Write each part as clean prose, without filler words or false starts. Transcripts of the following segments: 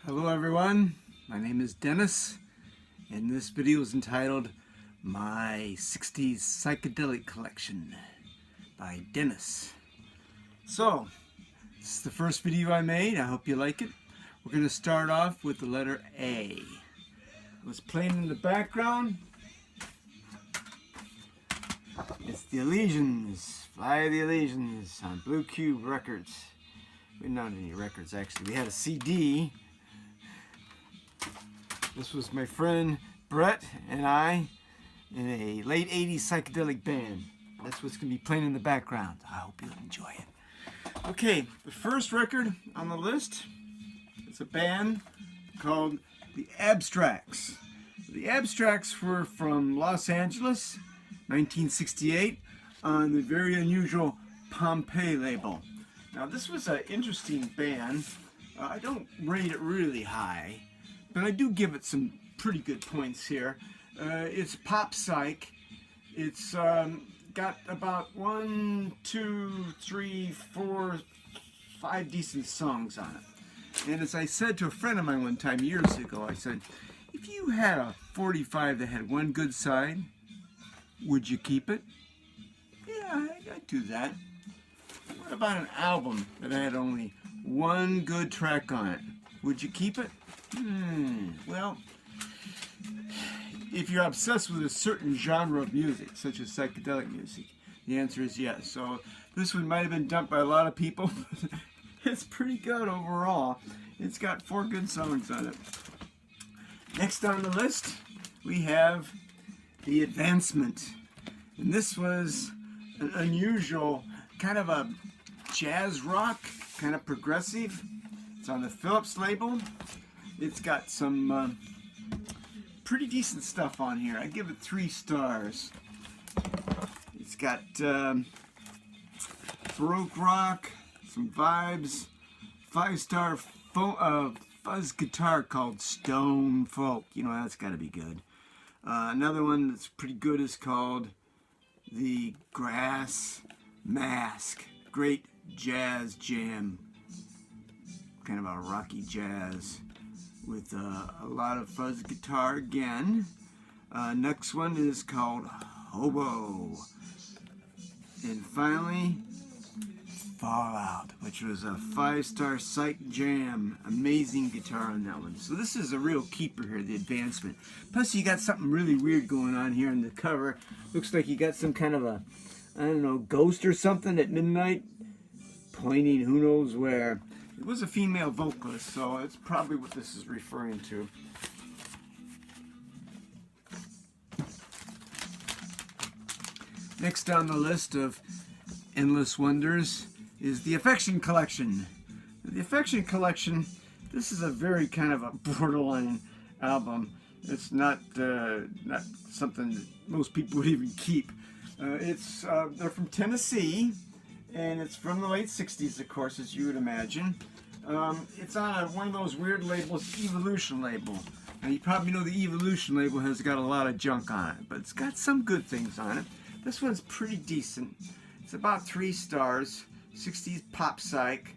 Hello everyone, my name is Dennis, and this video is entitled My 60s Psychedelic Collection by Dennis. So, this is the first video I made. I hope you like it. We're going to start off with the letter A. What's playing in the background? It's the Elysians, Fly the Elysians on Blue Cube Records. We're not any records actually. We had a CD. This was my friend Brett and I in a late 80s psychedelic band. That's what's going to be playing in the background. I hope you'll enjoy it. Okay, the first record on the list is a band called the Abstracts. The Abstracts were from Los Angeles, 1968, on the very unusual Pompeii label. Now this was an interesting band. I don't rate it really high, but I do give it some pretty good points here. It's pop psych. It's got about 1, 2, 3, 4, 5 decent songs on it. And as I said to a friend of mine one time years ago, I said, if you had a 45 that had one good side, would you keep it? Yeah, I'd do that. What about an album that had only one good track on it? Would you keep it? Well, if you're obsessed with a certain genre of music, such as psychedelic music, the answer is yes. So this one might have been dumped by a lot of people, but it's pretty good overall. It's got 4 good songs on it. Next on the list, we have The Advancement. And this was an unusual kind of a jazz rock, kind of progressive. It's on the Philips label. It's got some pretty decent stuff on here. I give it 3 stars. It's got Baroque rock, some vibes, 5-star fuzz guitar called Stone Folk. You know, that's got to be good. Another one that's pretty good is called The Grass Mask. Great jazz jam. Kind of a rocky jazz with a lot of fuzz guitar again. Next one is called Hobo. And finally, Fallout, which was a 5-star psych jam. Amazing guitar on that one. So this is a real keeper here, The Advancement. Plus you got something really weird going on here on the cover. Looks like you got some kind of a, I don't know, ghost or something at midnight pointing who knows where. It was a female vocalist, so it's probably what this is referring to. Next on the list of endless wonders is the Affection Collection. The Affection Collection, this is a very kind of a borderline album. It's not something that most people would even keep. They're from Tennessee, and it's from the late 60s, of course, as you would imagine. It's on one of those weird labels, Evolution label. Now you probably know the Evolution label has got a lot of junk on it, but it's got some good things on it. This one's pretty decent. It's about 3 stars, 60s pop psych.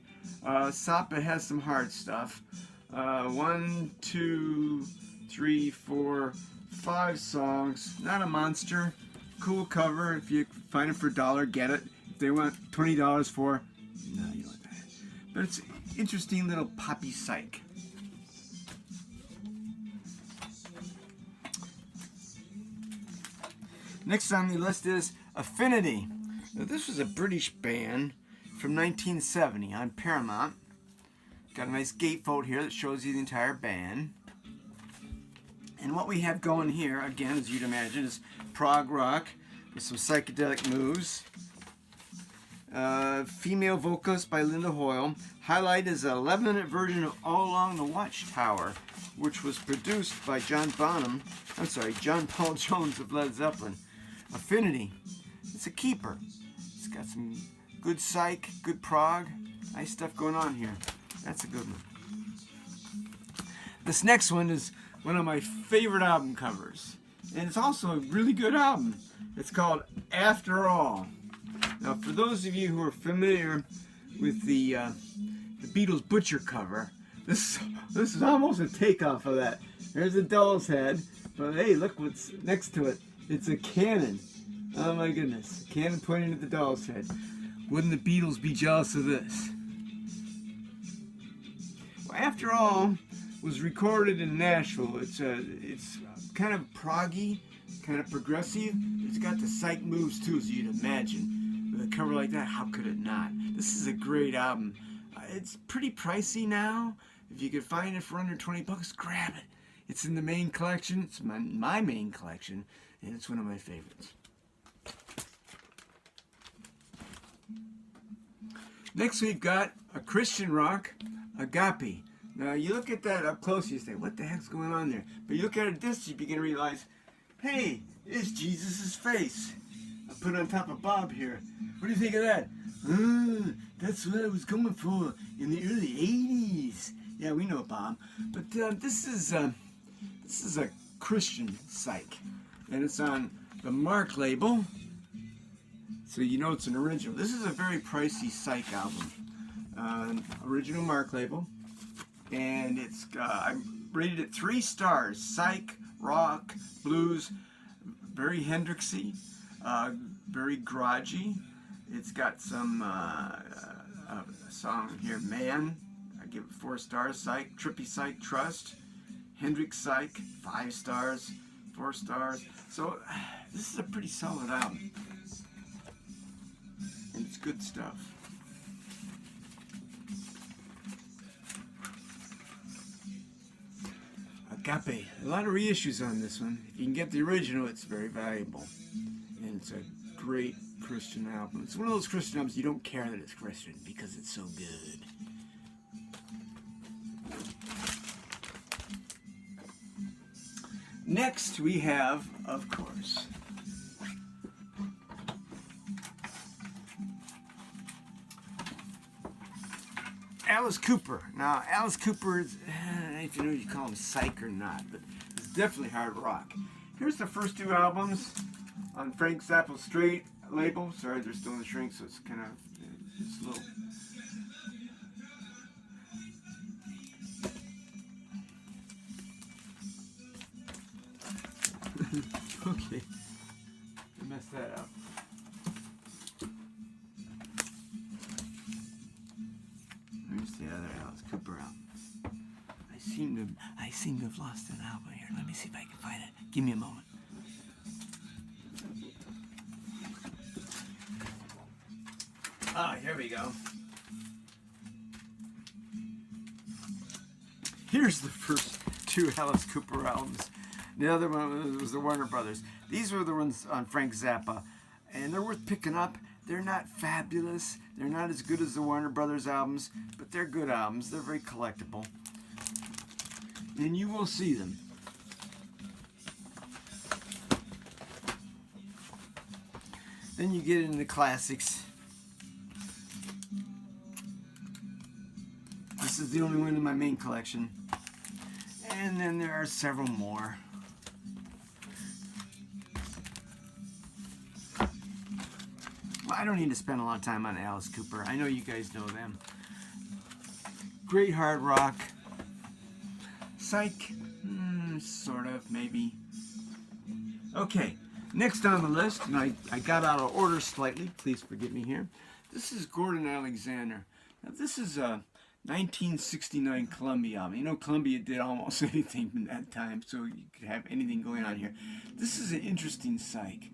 Sapa has some hard stuff. 1, 2, 3, 4, 5 songs. Not a monster. Cool cover. If you find it for $1, get it. If they want $20 for, no, you want that. But it's interesting little poppy psych. Next on the list is Affinity. Now this was a British band from 1970 on Paramount. Got a nice gatefold here that shows you the entire band. And what we have going here, again, as you'd imagine, is prog rock with some psychedelic moves. Female vocalist by Linda Hoyle. Highlight is an 11-minute version of All Along the Watchtower, which was produced by John Paul Jones of Led Zeppelin. Affinity. It's a keeper. It's got some good psych, good prog. Nice stuff going on here. That's a good one. This next one is one of my favorite album covers. And it's also a really good album. It's called After All. Now, for those of you who are familiar with the Beatles Butcher cover, This is almost a takeoff of that. There's a doll's head, but hey, look what's next to it. It's a cannon. Oh my goodness, a cannon pointing at the doll's head. Wouldn't the Beatles be jealous of this? Well, after all, it was recorded in Nashville. It's kind of proggy, kind of progressive. It's got the psych moves too, as you'd imagine. With a cover like that, how could it not? This is a great album. It's pretty pricey now. If you could find it for under 20 bucks, grab it. It's in the main collection. It's my main collection, and it's one of my favorites. Next we've got a Christian rock, Agape. Now you look at that up close, you say, what the heck's going on there? But you look at it at distance, you begin to realize, hey, it's Jesus' face. I put it on top of Bob here. What do you think of that? That's what I was going for in the early 80s. Yeah, we know Bob. But this is a Christian psych. And it's on the Mark label. So you know it's an original. This is a very pricey psych album. Original Mark label. And it's I rated it 3 stars. Psych, rock, blues, very Hendrixy, very garagey. It's got some song here, Man. I give it 4 stars. Psych, trippy psych, trust. Hendrix psych, 5 stars, 4 stars. So this is a pretty solid album. And it's good stuff. Agape. A lot of reissues on this one. If you can get the original, it's very valuable. And it's a great Christian album. It's one of those Christian albums you don't care that it's Christian because it's so good. Next we have, of course, Alice Cooper. Now, Alice Cooper is, I don't know if you know if you call him psych or not, but it's definitely hard rock. Here's the first 2 albums on Frank Zappa's Straight label. Sorry, they're still in the shrink, so it's kind of, it's a little. Okay, I messed that up. There's the other Alice Cooper album. I seem to have lost an album here. Let me see if I can find it. Give me a moment. Ah, here we go. Here's the first 2 Alice Cooper albums. The other one was the Warner Brothers. These were the ones on Frank Zappa, and they're worth picking up. They're not fabulous. They're not as good as the Warner Brothers albums, but they're good albums. They're very collectible, and you will see them. Then you get into the classics. This is the only one in my main collection, and then there are several more. I don't need to spend a lot of time on Alice Cooper. I know you guys know them. Great hard rock. Psych, sort of, maybe. Okay, next on the list, and I got out of order slightly. Please forgive me here. This is Gordon Alexander. Now, this is a 1969 Columbia album. You know, Columbia did almost anything in that time, so you could have anything going on here. This is an interesting psych.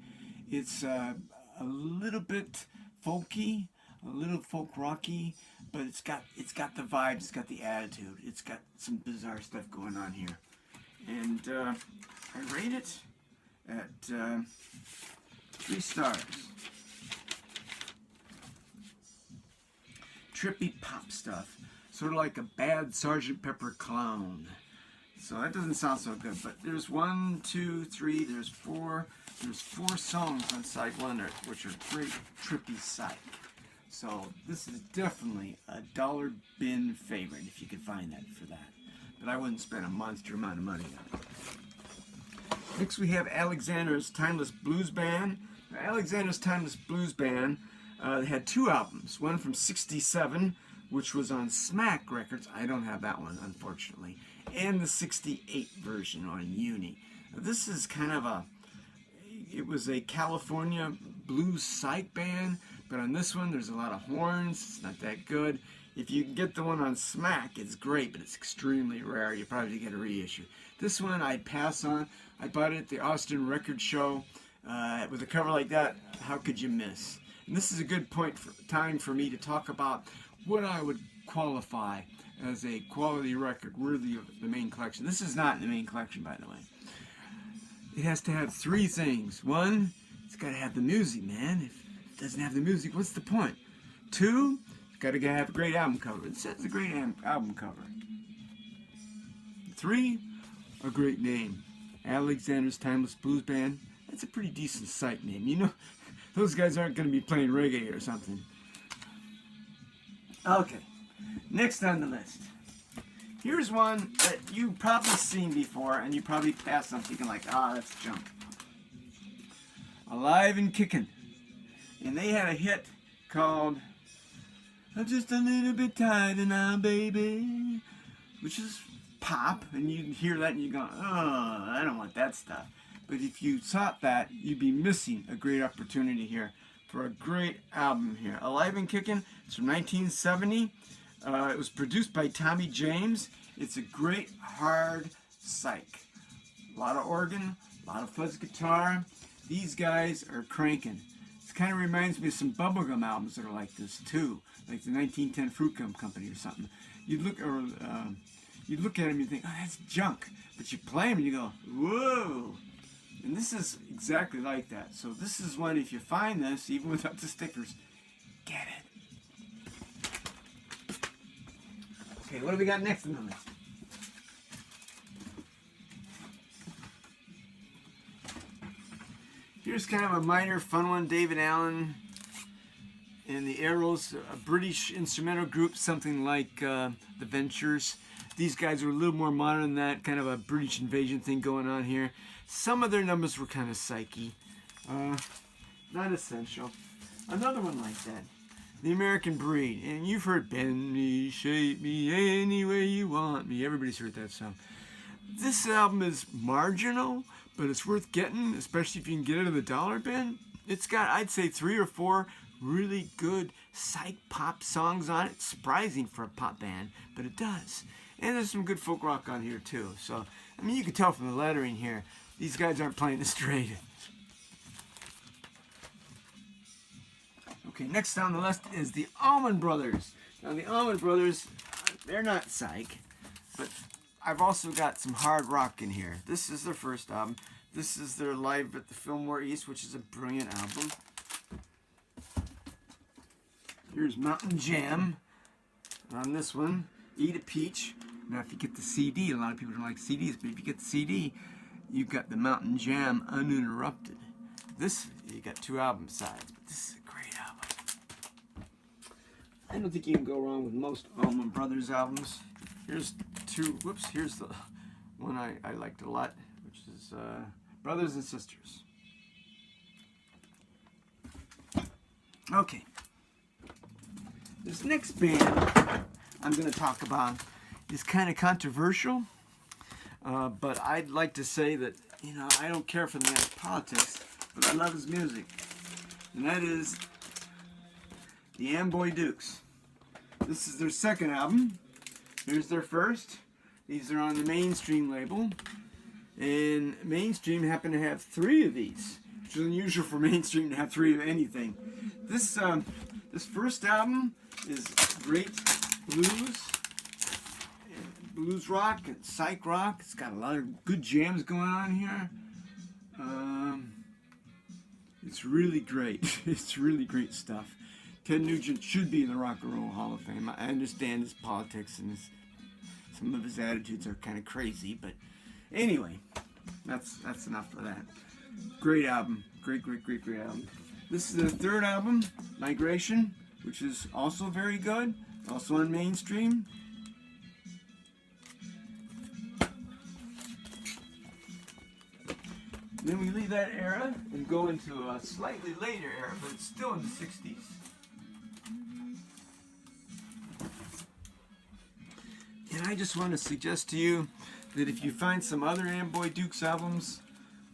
It's a little bit folky, a little folk rocky, but it's got the vibes, it's got the attitude, it's got some bizarre stuff going on here. And I rate it at 3 stars. Trippy pop stuff, sort of like a bad Sgt. Pepper clown. So that doesn't sound so good, but there's 1, 2, 3, there's 4 songs on side 1 which are great trippy psych. So this is definitely a dollar bin favorite if you could find that for that. But I wouldn't spend a monster amount of money on it. Next we have Alexander's Timeless Blues Band. Now, Alexander's Timeless Blues Band had 2 albums. One from '67 which was on Smack Records. I don't have that one, unfortunately. And the 68 version on Uni. This is kind of it was a California blues psych band, but on this one there's a lot of horns. It's not that good. If you get the one on Smack, it's great, but it's extremely rare. You probably get a reissue. This one I'd pass on. I bought it at the Austin Record Show. With a cover like that, how could you miss? And this is a good time for me to talk about what I would qualify as a quality record worthy of the main collection. This is not in the main collection, by the way. It has to have three things. One, it's got to have the music, man. If it doesn't have the music, what's the point? Two, it's got to have a great album cover. It says a great album cover. Three, a great name. Alexander's Timeless Blues Band. That's a pretty decent site name. You know, those guys aren't going to be playing reggae or something. Okay, next on the list. Here's one that you've probably seen before, and you probably passed on thinking like, that's junk. Alive and Kickin'. And they had a hit called I'm Just a Little Bit Tired Now, Baby, which is pop, and you hear that and you go, I don't want that stuff. But if you sought that, you'd be missing a great opportunity here for a great album here. Alive and Kickin', it's from 1970. It was produced by Tommy James. It's a great hard psych. A lot of organ, a lot of fuzz guitar. These guys are cranking. It kind of reminds me of some bubblegum albums that are like this too, like the 1910 Fruit Gum Company or something. You look at them and you think, that's junk. But you play them and you go, whoa. And this is exactly like that. So this is one, if you find this, even without the stickers, get it. Okay, what do we got next on the list? Here's kind of a minor fun one. David Allen and the Arrows, a British instrumental group, something like the Ventures. These guys are a little more modern than that, kind of a British invasion thing going on here. Some of their numbers were kind of psychy. Not essential. Another one like that. The American Breed. And you've heard Bend Me, Shape Me, Any Way You Want Me. Everybody's heard that song. This album is marginal, but it's worth getting, especially if you can get it in the dollar bin. It's got, I'd say, 3 or 4 really good psych pop songs on it. It's surprising for a pop band, but it does. And there's some good folk rock on here too. So, I mean, you can tell from the lettering here, these guys aren't playing this straight. Okay, next on the list is the Allman Brothers. Now, the Allman Brothers, they're not psych, but I've also got some hard rock in here. This is their first album. This is their Live at the Fillmore East, which is a brilliant album. Here's Mountain Jam on this one. Eat a Peach. Now, if you get the CD, a lot of people don't like CDs, but if you get the CD, you've got the Mountain Jam Uninterrupted. This, you got 2 album sides, but this is a great album. I don't think you can go wrong with most Allman Brothers albums. Here's here's the one I liked a lot, which is Brothers and Sisters. Okay. This next band I'm going to talk about is kind of controversial, but I'd like to say that, you know, I don't care for the man's politics, but I love his music. And that is the Amboy Dukes. This is their second album. Here's their first. These are on the Mainstream label. And Mainstream happened to have 3 of these, which is unusual for Mainstream to have 3 of anything. This first album is great blues rock and psych rock. It's got a lot of good jams going on here. It's really great. It's really great stuff. Ted Nugent should be in the Rock and Roll Hall of Fame. I understand his politics and some of his attitudes are kind of crazy, but anyway, that's enough for that. Great album. Great album. This is the third album, Migration, which is also very good. Also on Mainstream. Then we leave that era and go into a slightly later era, but it's still in the 60s. I just want to suggest to you that if you find some other Amboy Dukes albums,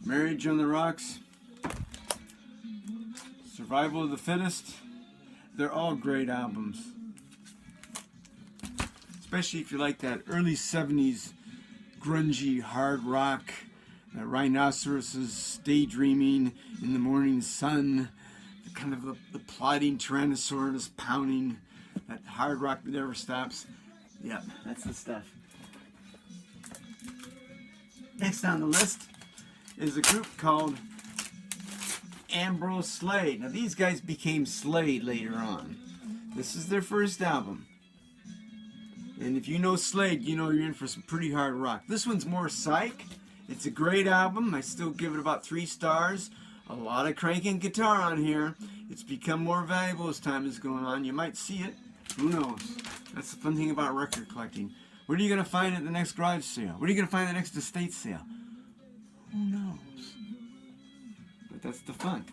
Marriage on the Rocks, Survival of the Fittest, they're all great albums. Especially if you like that early 70s grungy hard rock, that rhinoceroses daydreaming in the morning sun, kind of the plodding Tyrannosaurus pounding, that hard rock that never stops. Yep, that's the stuff. Next on the list is a group called Ambrose Slade. Now these guys became Slade later on. This is their first album. And if you know Slade, you know you're in for some pretty hard rock. This one's more psych. It's a great album. I still give it about 3 stars. A lot of cranking guitar on here. It's become more valuable as time is going on. You might see it. Who knows? That's the fun thing about record collecting. What are you going to find at the next garage sale? What are you going to find at the next estate sale? Who knows? But that's the fun.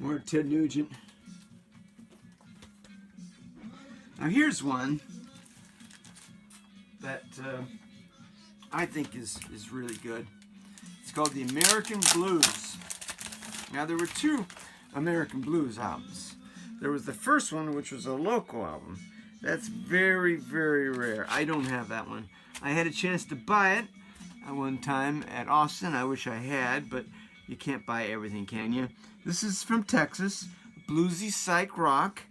More Ted Nugent. Now here's one that I think is really good. It's called The American Blues. Now there were 2 American Blues albums. There was the first one, which was a local album. That's very, very rare. I don't have that one. I had a chance to buy it at one time at Austin. I wish I had, but you can't buy everything, can you? This is from Texas, bluesy psych rock.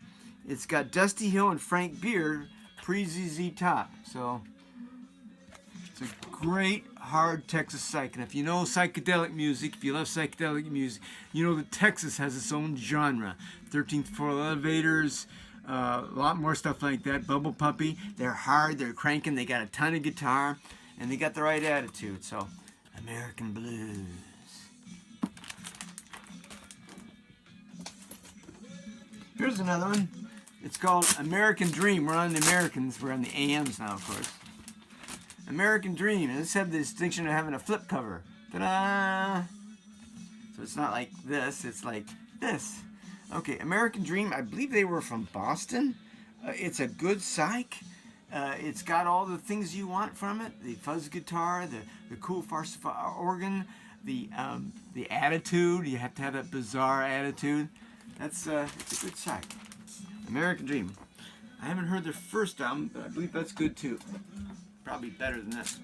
It's got Dusty Hill and Frank Beard pre-ZZ Top. So it's a great hard Texas psych. And if you know psychedelic music, if you love psychedelic music, you know that Texas has its own genre. 13th Floor Elevators, a lot more stuff like that. Bubble Puppy. They're hard, they're cranking, they got a ton of guitar, and they got the right attitude. So American Blues. Here's another one. It's called American Dream. We're on the Americans. We're on the AMs now, of course. American Dream. And this had the distinction of having a flip cover. Ta-da! So it's not like this. It's like this. Okay, American Dream. I believe they were from Boston. It's a good psych. It's got all the things you want from it. The fuzz guitar, the cool farcical organ, the attitude. You have to have that bizarre attitude. It's a good psych. American Dream. I haven't heard their first album, but I believe that's good too. Probably better than this.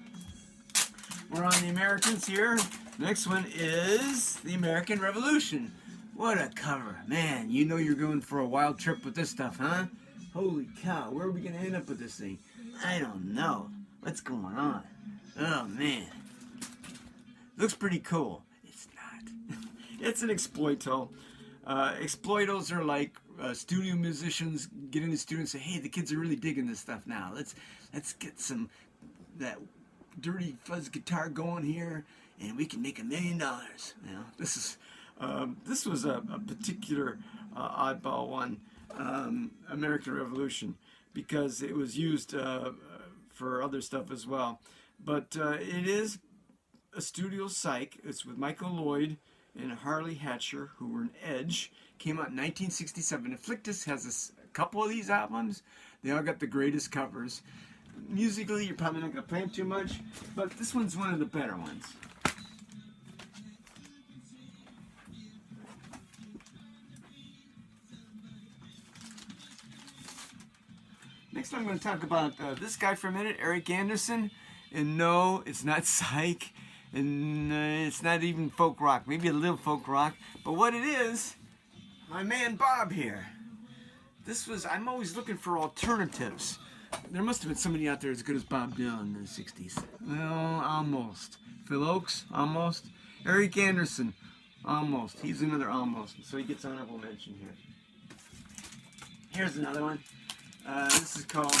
We're on the Americans here. The next one is the American Revolution. What a cover. Man, you know you're going for a wild trip with this stuff, huh? Holy cow, where are we going to end up with this thing? I don't know. What's going on? Oh, man. Looks pretty cool. It's not. It's an exploito. Exploitos are like studio musicians get in the studio and say, hey, the kids are really digging this stuff now. Let's get that dirty fuzz guitar going here, and we can make $1 million. You know, this was a particular oddball one, American Revolution, because it was used for other stuff as well. But it is a studio psych. It's with Michael Lloyd and Harley Hatcher, who were in Edge. Came out in 1967. Afflictus has a couple of these albums. They all got the greatest covers. Musically, you're probably not going to play them too much, but this one's one of the better ones. Next, I'm going to talk about this guy for a minute, Eric Anderson. And no, it's not psych. And it's not even folk rock, maybe a little folk rock, but what it is, my man Bob here. I'm always looking for alternatives. There must have been somebody out there as good as Bob Dylan in the 60s. Well, almost. Phil Oakes, almost. Eric Anderson, almost. He's another almost, so he gets honorable mention here. Here's another one. This is called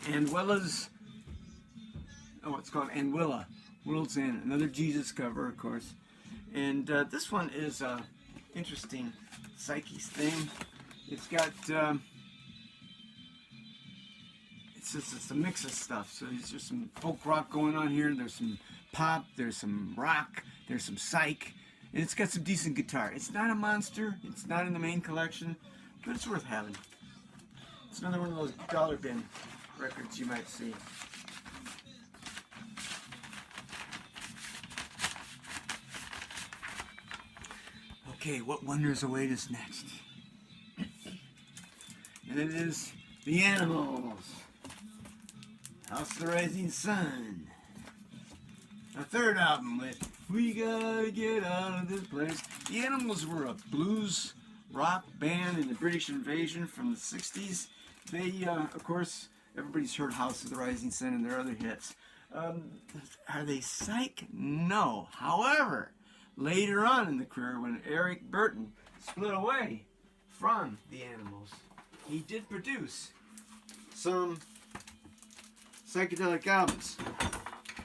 Anwilla's. Oh, it's called Anwilla. World's End, another Jesus cover, of course. And this one is interesting psyche thing. It's got it's a mix of stuff. So there's just some folk rock going on here. There's some pop. There's some rock. There's some psych. And it's got some decent guitar. It's not a monster. It's not in the main collection, but it's worth having. It's another one of those dollar bin records you might see. Okay, what wonders await us next? And it is The Animals. House of the Rising Sun. A third album with We Gotta Get Out of This Place. The Animals were a blues rock band in the British invasion from the 60s. They, of course, everybody's heard House of the Rising Sun and their other hits. Are they psych? No. However, later on in the career, when Eric Burton split away from the Animals, he did produce some psychedelic albums.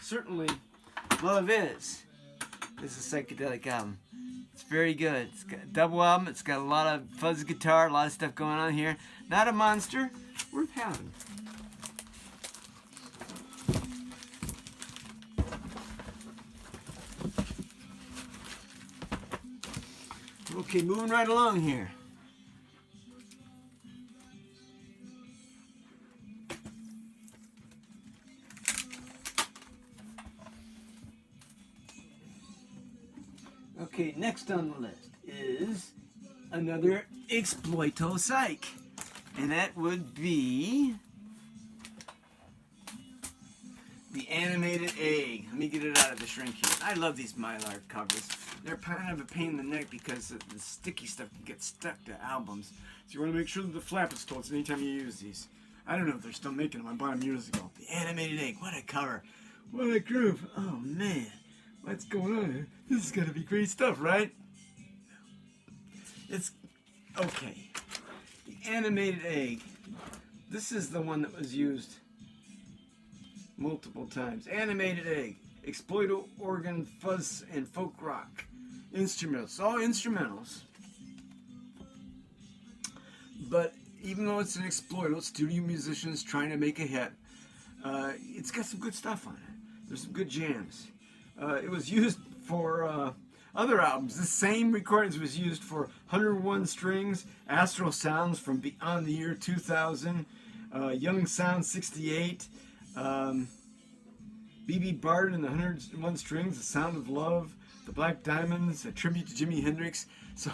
Certainly, Love Is a psychedelic album. It's very good. It's got a double album. It's got a lot of fuzz guitar, a lot of stuff going on here. Not a monster. Worth having. Okay, moving right along here. Okay, next on the list is another Exploito Psych. And that would be The Animated Egg. Let me get it out of the shrink here. I love these Mylar covers. They're kind of a pain in the neck because the sticky stuff can get stuck to albums. So you want to make sure that the flap is closed anytime you use these. I don't know if they're still making them. I bought them years ago. The Animated Egg. What a cover. What a groove. Oh, man. What's going on here? This is going to be great stuff, right? It's okay. The Animated Egg. This is the one that was used multiple times. Animated Egg. Exploito, organ, fuzz, and folk rock. Instrumentals. All instrumentals. But even though it's an Exploito, studio musicians trying to make a hit, it's got some good stuff on it. There's some good jams. It was used for other albums. The same recordings was used for 101 Strings, Astral Sounds from Beyond the Year 2000, Young Sound 68, B.B. Bard and the 101 Strings, The Sound of Love, The Black Diamonds, a tribute to Jimi Hendrix. So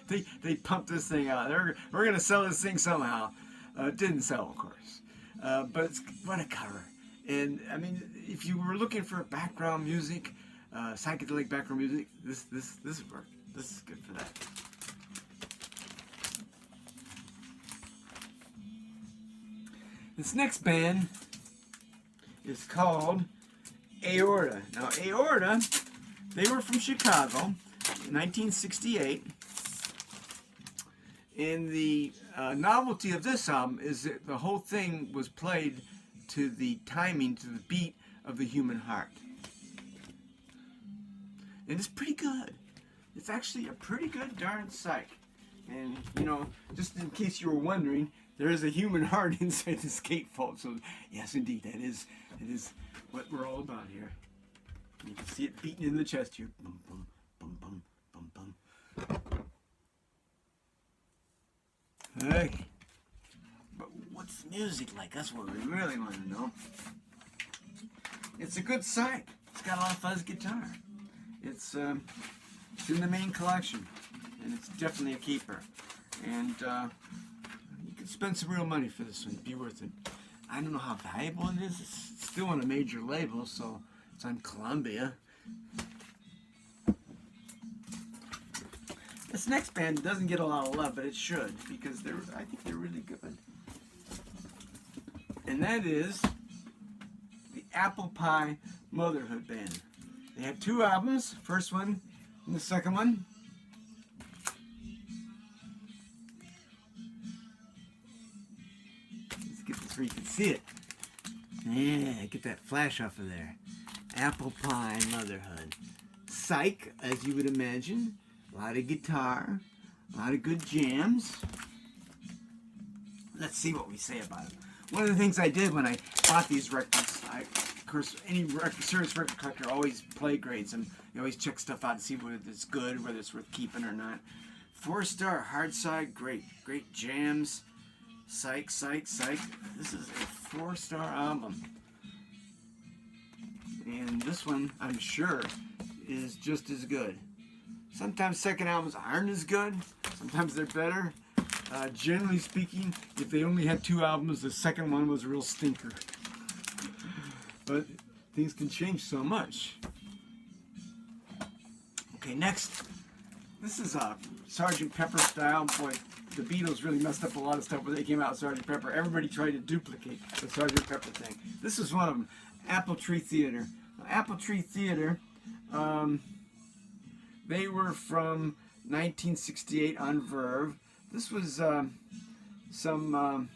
they pumped this thing out. We're going to sell this thing somehow. It didn't sell, of course. But what a cover. And, I mean, if you were looking for background music, psychedelic background music, this would work. This is good for that. This next band is called Aorta. Now, Aorta, they were from Chicago in 1968. And the novelty of this album is that the whole thing was played to the timing, to the beat of the human heart. And it's pretty good. It's actually a pretty good darn psych. And, you know, just in case you were wondering, there is a human heart inside this gatefold. So, yes, indeed, that is what we're all about here. You can see it beating in the chest here. Bum, bum, bum, bum, bum, bum. Okay. But what's the music like? That's what we really want to know. It's a good psych. It's got a lot of fuzz guitar. It's in the main collection, and it's definitely a keeper. And you can spend some real money for this one. It'd be worth it. I don't know how valuable it is. It's still on a major label, so it's on Columbia. This next band doesn't get a lot of love, but it should, because I think they're really good. And that is the Apple Pie Motherhood Band. They have two albums, first one and the second one. Let's get this where you can see it. Yeah, get that flash off of there. Apple Pie Motherhood. Psych, as you would imagine. A lot of guitar, a lot of good jams. Let's see what we say about it. One of the things I did when I bought these records, of course, any serious record collector always play grades them. You always check stuff out to see whether it's good, whether it's worth keeping or not. 4-star, hard side, great jams. Psych. This is a 4-star album. And this one, I'm sure, is just as good. Sometimes second albums aren't as good. Sometimes they're better. Generally speaking, if they only had 2 albums, the second one was a real stinker. But things can change so much. Okay, next. This is a Sgt. Pepper style. Boy, the Beatles really messed up a lot of stuff when they came out with Sgt. Pepper. Everybody tried to duplicate the Sgt. Pepper thing. This is one of them. Apple Tree Theater. Apple Tree Theater, they were from 1968 on Verve. This was some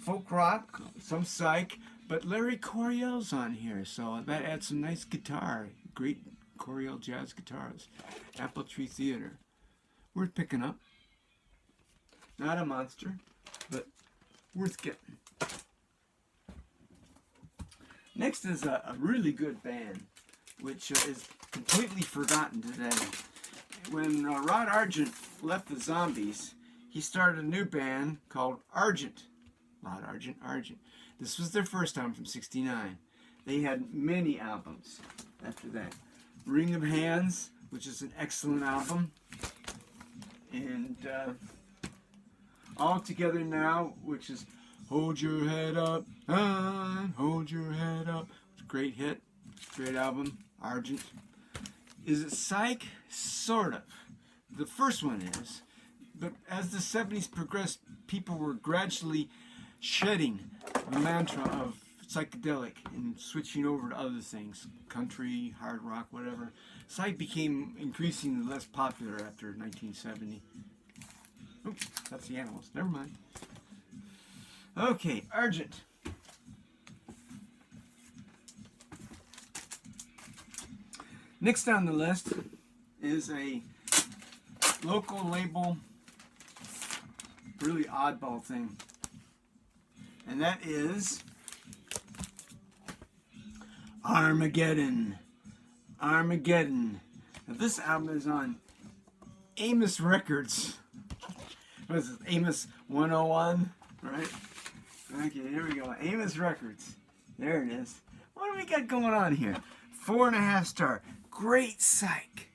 folk rock, some psych, but Larry Coryell's on here, so that adds some nice guitar. Great Coryell jazz guitars. Apple Tree Theater. Worth picking up. Not a monster, but worth getting. Next is a really good band, which is completely forgotten today. When Rod Argent left the Zombies, he started a new band called Argent. Rod Argent. This was their first album from '69. They had many albums after that. Ring of Hands, which is an excellent album. And All Together Now, which is Hold Your Head Up, and Hold Your Head Up. It's a great hit, great album, Argent. Is it psych? Sort of. The first one is. But as the 70s progressed, people were gradually shedding the mantra of psychedelic and switching over to other things, country, hard rock, whatever. Psych became increasingly less popular after 1970. Oops, that's the animals. Never mind. Okay, Argent. Next on the list is a local label, really oddball thing. And that is Armageddon. Armageddon. Now this album is on Amos Records. What is this? Amos 101, right? Okay, here we go. Amos Records. There it is. What do we got going on here? 4.5 star. Great psych.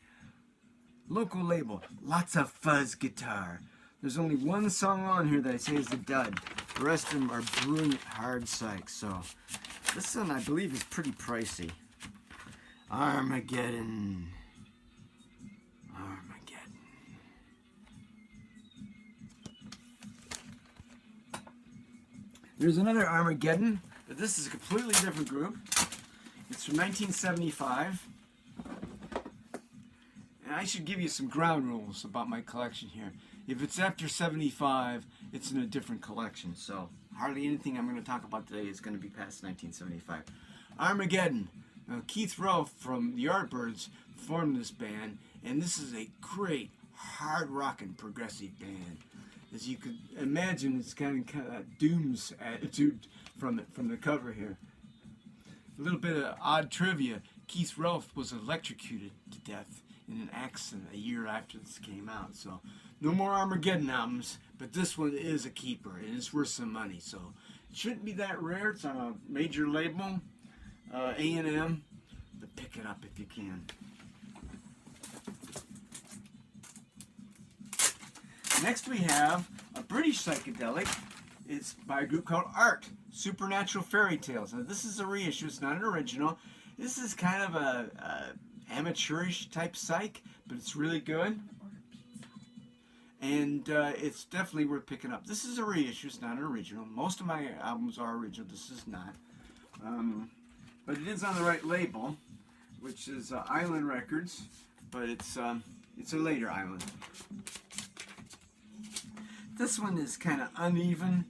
Local label. Lots of fuzz guitar. There's only one song on here that I say is a dud. The rest of them are brilliant hard psych. So this one I believe is pretty pricey. Armageddon. Armageddon. There's another Armageddon, but this is a completely different group. It's from 1975. And I should give you some ground rules about my collection here. If it's after 75, it's in a different collection. So hardly anything I'm going to talk about today is going to be past 1975. Armageddon. Now, Keith Relf from the Yardbirds formed this band, and this is a great hard rockin' progressive band. As you could imagine, it's kind of Doom's attitude from the cover here. A little bit of odd trivia. Keith Relf was electrocuted to death in an accident a year after this came out. So no more Armageddon albums, but this one is a keeper, and it's worth some money. So it shouldn't be that rare. It's on a major label, A&M, but pick it up if you can. Next we have a British psychedelic. It's by a group called Art, Supernatural Fairy Tales. Now this is a reissue, it's not an original. This is kind of a amateurish type psych, but it's really good. And it's definitely worth picking up. This is a reissue, it's not an original. Most of my albums are original, this is not. But it is on the right label, which is Island Records, but it's a later Island. This one is kind of uneven.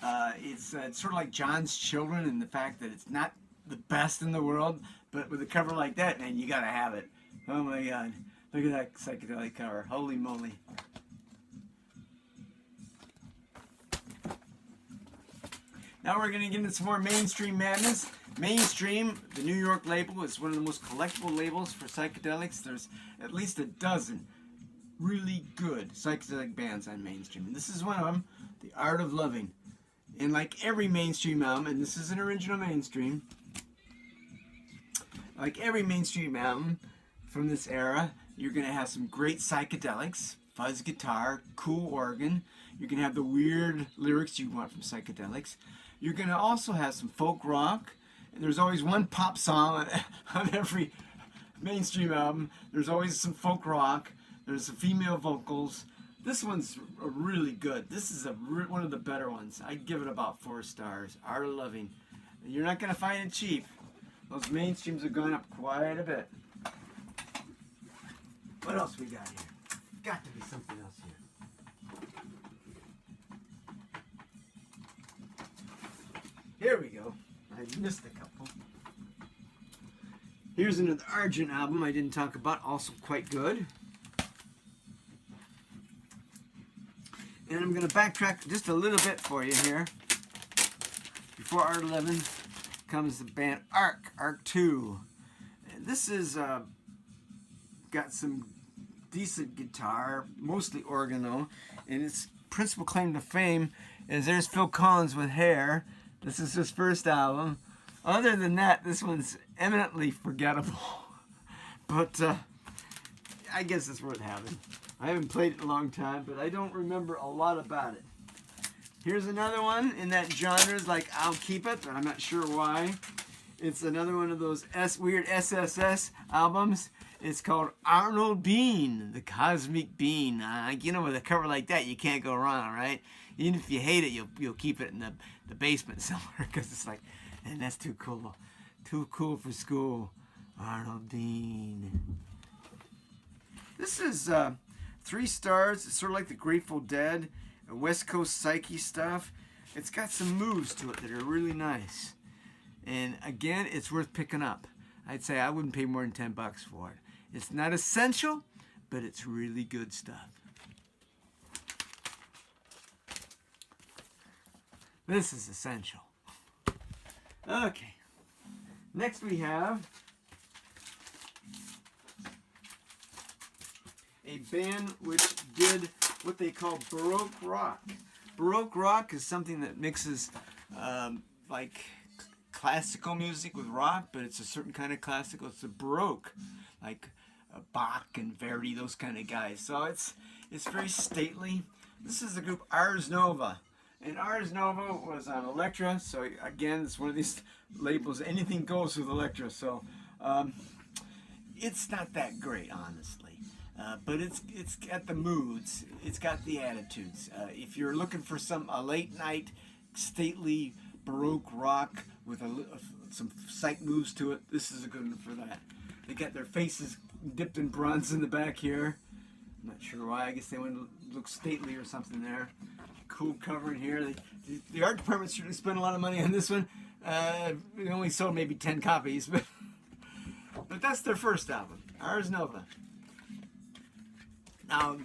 It's sort of like John's Children in the fact that it's not the best in the world, but with a cover like that, man, you gotta have it. Oh my God, look at that psychedelic cover! Holy moly! Now we're going to get into some more mainstream madness. Mainstream, the New York label, is one of the most collectible labels for psychedelics. There's at least a dozen really good psychedelic bands on mainstream. And this is one of them, The Art of Loving. And like every mainstream album, and this is an original mainstream, like every mainstream album from this era, you're going to have some great psychedelics, fuzz guitar, cool organ. You're going to have the weird lyrics you want from psychedelics. You're going to also have some folk rock. And there's always one pop song on every mainstream album. There's always some folk rock. There's some female vocals. This one's really good. This is one of the better ones. I'd give it about 4 stars. Art of Loving. You're not going to find it cheap. Those mainstreams are going up quite a bit. What else we got here? Got to be something else here. Here we go. I missed a couple. Here's another Argent album I didn't talk about. Also quite good. And I'm going to backtrack just a little bit for you here. Before Art 11 comes the band Arc 2. And this is got some decent guitar, mostly organ though. And its principal claim to fame is there's Phil Collins with hair. This is his first album. Other than that, this one's eminently forgettable. But I guess it's worth having. I haven't played it in a long time, but I don't remember a lot about it. Here's another one in that genre, like I'll Keep It, but I'm not sure why. It's another one of those weird SSS albums. It's called Arnold Bean, the Cosmic Bean. You know, with a cover like that, you can't go wrong, right? Even if you hate it, you'll keep it in the basement somewhere because it's like, and that's too cool. Too cool for school. Arnold Bean. This is 3 stars. It's sort of like the Grateful Dead, West Coast psyche stuff. It's got some moves to it that are really nice. And again, it's worth picking up. I'd say I wouldn't pay more than $10 for it. It's not essential, but it's really good stuff. This is essential. Okay. Next we have a band which did what they call Baroque rock. Baroque rock is something that mixes like classical music with rock, but it's a certain kind of classical. It's a Baroque, like Bach and Verdi, those kind of guys. So it's very stately. This is the group Ars Nova. And Ars Nova was on Elektra, so again, it's one of these labels, anything goes with Elektra. So it's not that great, honestly. But it's got the moods, it's got the attitudes. If you're looking for a late night, stately Baroque rock with some psych moves to it, this is a good one for that. They got their faces dipped in bronze in the back here. I'm not sure why. I guess they want to look stately or something there. Cool cover in here. The art department certainly spent a lot of money on this one. We only sold maybe 10 copies, but that's their first album, Ars Nova. Now,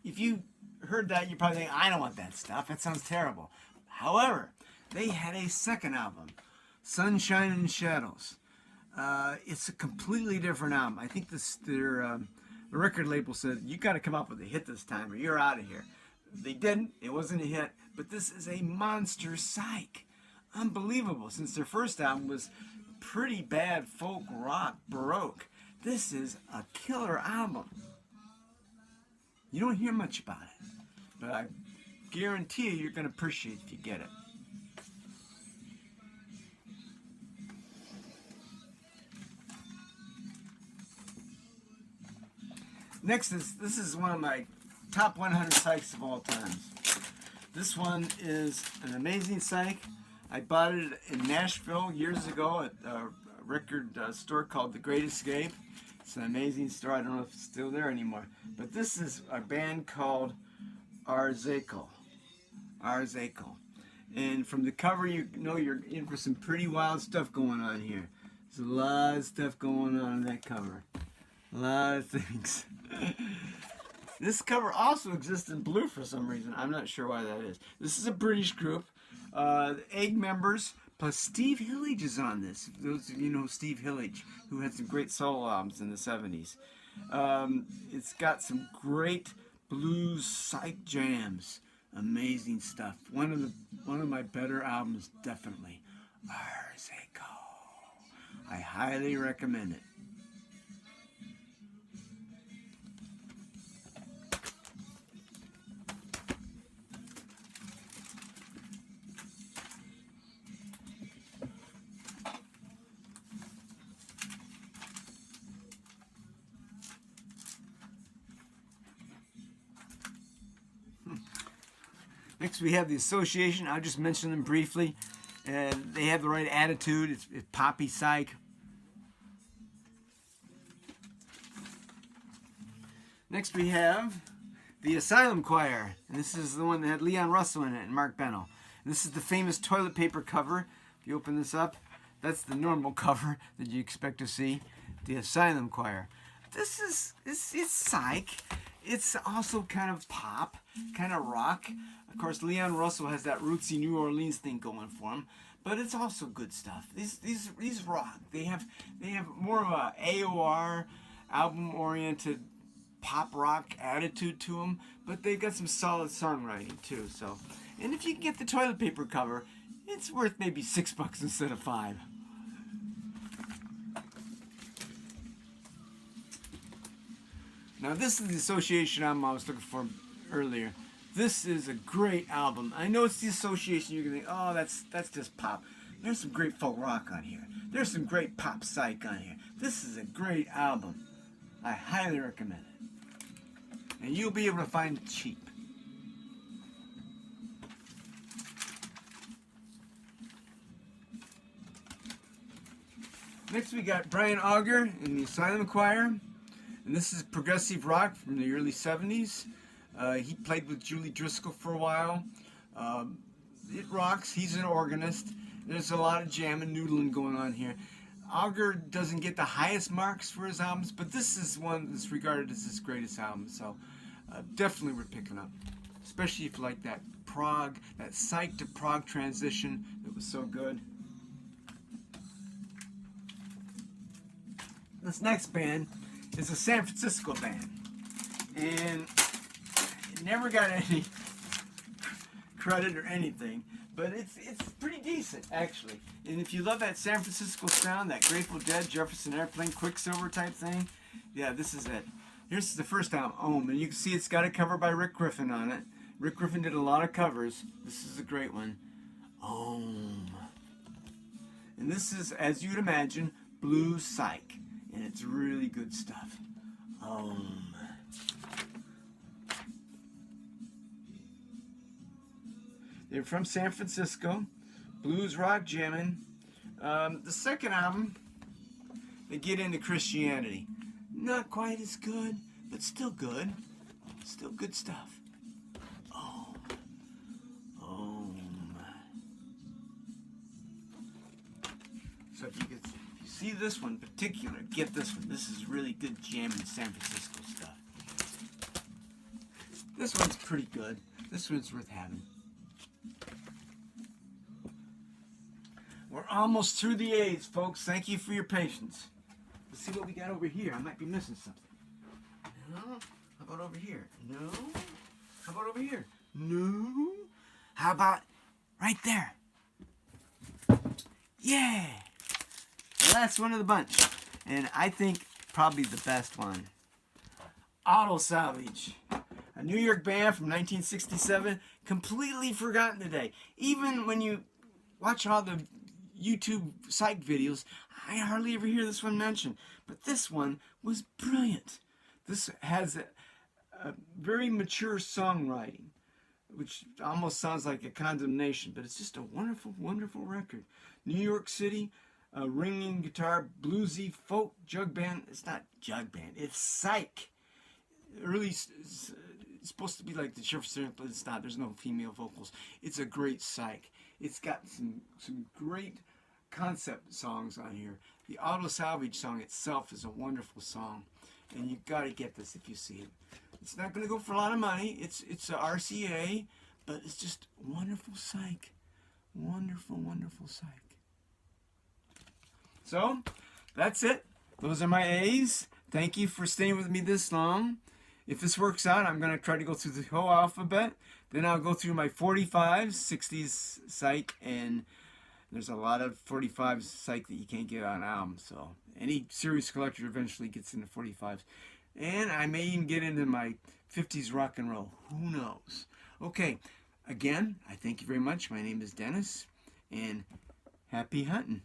if you heard that, you're probably thinking, I don't want that stuff. That sounds terrible. However, they had a second album, Sunshine and Shadows. It's a completely different album. I think the record label said, you got to come up with a hit this time or you're out of here. They didn't. It wasn't a hit. But this is a monster psych. Unbelievable. Since their first album was pretty bad folk rock, Baroque. This is a killer album. You don't hear much about it. But I guarantee you, you're going to appreciate it if you get it. Next this is one of my top 100 psychs of all times. This one is an amazing psych. I bought it in Nashville years ago at a record store called The Great Escape. It's an amazing store. I don't know if it's still there anymore. But this is a band called Arzachel. Arzachel. And from the cover, you know you're in for some pretty wild stuff going on here. There's a lot of stuff going on in that cover. A lot of things. This cover also exists in blue for some reason. I'm not sure why that is. This is a British group. The Egg members, plus Steve Hillage is on this. Those of you know Steve Hillage, who had some great solo albums in the 70s. It's got some great blues psych jams. Amazing stuff. One of my better albums, definitely. Arzachel. I highly recommend it. Next we have the Association. I'll just mention them briefly. They have the right attitude. It's poppy psych. Next we have the Asylum Choir. And this is the one that had Leon Russell in it and Mark Bennell. And this is the famous toilet paper cover. If you open this up, that's the normal cover that you expect to see. The Asylum Choir. This is it's psych. It's also kind of pop, kind of rock. Of course, Leon Russell has that rootsy New Orleans thing going for him, but it's also good stuff. These rock. They have more of a AOR, album-oriented pop rock attitude to them, but they've got some solid songwriting too. So, and if you can get the toilet paper cover, it's worth maybe $6 instead of $5. Now this is the Association album I was looking for earlier. This is a great album. I know it's the Association. You're gonna think, oh, that's just pop. There's some great folk rock on here. There's some great pop psych on here. This is a great album. I highly recommend it. And you'll be able to find it cheap. Next we got Brian Auger in the Asylum Choir. And this is progressive rock from the early 70s. He played with Julie Driscoll for a while. It rocks. He's an organist. There's a lot of jamming, noodling going on here. Auger doesn't get the highest marks for his albums, but this is one that's regarded as his greatest album. So definitely worth picking up, especially if you like that prog, that psych to prog transition that was so good. This next band is a San Francisco band, and it never got any credit or anything, but it's pretty decent actually. And if you love that San Francisco sound, that Grateful Dead, Jefferson Airplane, Quicksilver type thing, yeah, this is it. Here's the first album, Ohm, and you can see it's got a cover by Rick Griffin on it. Rick Griffin did a lot of covers. This is a great one, Ohm. And this is, as you'd imagine, blues psych. And it's really good stuff. They're from San Francisco. Blues rock jamming. The second album, they get into Christianity. Not quite as good, but still good. Still good stuff. So if you could see this one in particular, get this one. This is really good jamming San Francisco stuff. This one's pretty good. This one's worth having. We're almost through the A's, folks. Thank you for your patience. Let's see what we got over here. I might be missing something. No? How about over here? No? How about over here? No? How about right there? Yeah! Last one of the bunch, and I think probably the best one. Auto Salvage, a New York band from 1967, completely forgotten today. Even when you watch all the YouTube psych videos, I hardly ever hear this one mentioned. But this one was brilliant. This has a very mature songwriting, which almost sounds like a condemnation, but it's just a wonderful, wonderful record. New York City, ringing guitar, bluesy folk jug band. It's not jug band, it's psych. Really, it's supposed to be like the Jefferson, but it's not. There's no female vocals. It's a great psych. It's got some great concept songs on here. The Auto Salvage song itself is a wonderful song, and you got to get this if you see it. It's not going to go for a lot of money. It's a RCA, but it's just wonderful psych. Wonderful, wonderful psych. So, that's it. Those are my A's. Thank you for staying with me this long. If this works out, I'm going to try to go through the whole alphabet. Then I'll go through my 45s, 60s psych, and there's a lot of 45s psych that you can't get on albums. So any serious collector eventually gets into 45s. And I may even get into my 50s rock and roll. Who knows? Okay, again, I thank you very much. My name is Dennis, and happy hunting.